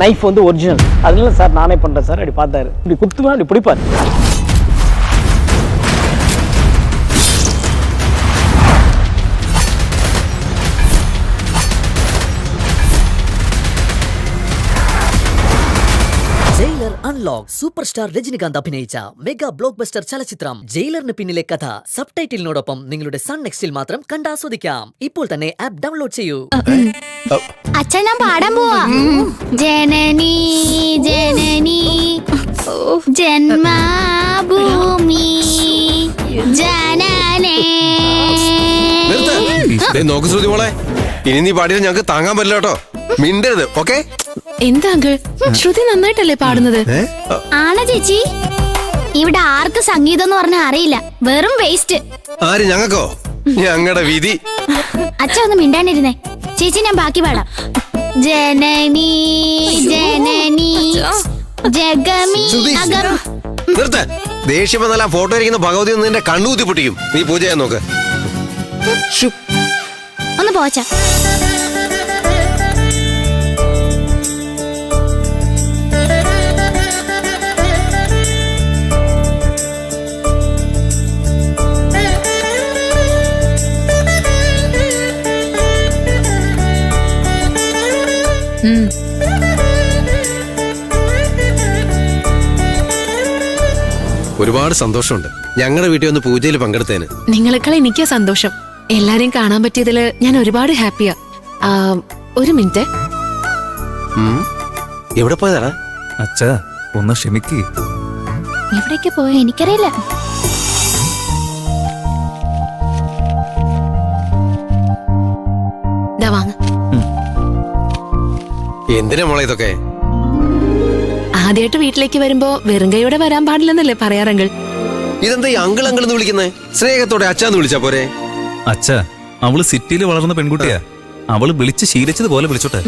Knife வந்து original. அதனால sir நானே பண்ணுறேன் சார். அப்படி பார்த்தாரு, இப்படி குத்துவேன், அப்படி பிடிப்பார். Jailer unlock super star Rajinikanth അഭിനയിച്ച മെഗാ ബ്ലോക്ക് ബസ്റ്റർ ചലച്ചിത്രം ജയിലറിന് പിന്നിലെ കഥ സബ്ടൈറ്റിലിനോടൊപ്പം നിങ്ങളുടെ സൺ നെക്സ്റ്റിൽ മാത്രം കണ്ടാസ്വദിക്കാം. ഇപ്പോൾ തന്നെ ആപ്പ് ഡൗൺലോഡ് ചെയ്യൂ. അച്ഛൻ ഞാൻ പാടാൻ പോവാ. ജനനി ജനനി ജന്മഭൂമി ജനനേ. നോക്ക് ശ്രുതി മോളെ, ഇനി നീ പാടിയാൽ ഞങ്ങൾക്ക് താങ്ങാൻ പറ്റില്ല കേട്ടോ. മിണ്ടരുത്, ഓക്കെ? എന്താ അങ്കിൾ, ശ്രുതി നന്നായിട്ടല്ലേ പാടുന്നത്? ആണോ ചേച്ചി? ഇവിടെ ആർക്ക് സംഗീതം എന്ന് പറഞ്ഞാൽ അറിയില്ല, വെറും വേസ്റ്റ്. ആര്? ഞങ്ങൾക്കോ? ഞങ്ങളുടെ വിധി. അച്ഛ ഒന്ന് മിണ്ടാണ്ടിരുന്നേ. ചേച്ചി ഞാൻ ബാക്കി പാടാം. ജനനി ജനനി ജഗമി അഗം. നിർത്ത. ദേഷ്യം വന്നാൽ ഫോട്ടോ ഇരിക്കുന്ന ഭഗവതി ഒന്ന് നിന്റെ കണ്ണൂത്തി പൊട്ടിക്കും. നീ പൂജ ചെയ്യാൻ നോക്ക്. ഒന്ന് പോച്ച. ഒരുപാട് സന്തോഷമുണ്ട് ഞങ്ങളുടെ വീട്ടിൽ ഒന്ന് പൂജയിൽ പങ്കെടുത്തേന്. നിങ്ങളെക്കാൾ എനിക്കാ സന്തോഷം. എല്ലാരെയും കാണാൻ പറ്റിയതില് ഞാൻ ഒരുപാട് ഹാപ്പിയാ. ഒരു മിനിറ്റ്. എവിടെ പോയതാടാ? അച്ഛാ ഒന്ന് ക്ഷമിക്ക്. എവിടേക്ക് പോയ എനിക്കറിയില്ല. എന്തിനാ മോളെ ഇതൊക്കെ? ആദ്യമായിട്ട് വീട്ടിലേക്ക് വരുമ്പോ വെറും കൈയോടെ വരാൻ പാടില്ലെന്നല്ലേ പറയാറെങ്കിൽ? ഇതെന്താ ഈ അങ്കിൾ അങ്കിൾ എന്ന് വിളിക്കുന്നേ? സ്നേഹത്തോടെ അച്ഛാന്ന് വിളിച്ചാ പോരെ? അച്ഛാ അവള് സിറ്റിയിൽ വളർന്ന പെൺകുട്ടിയാ. അവള് വിളിച്ച് ശീലിച്ചതുപോലെ വിളിച്ചോട്ടെ.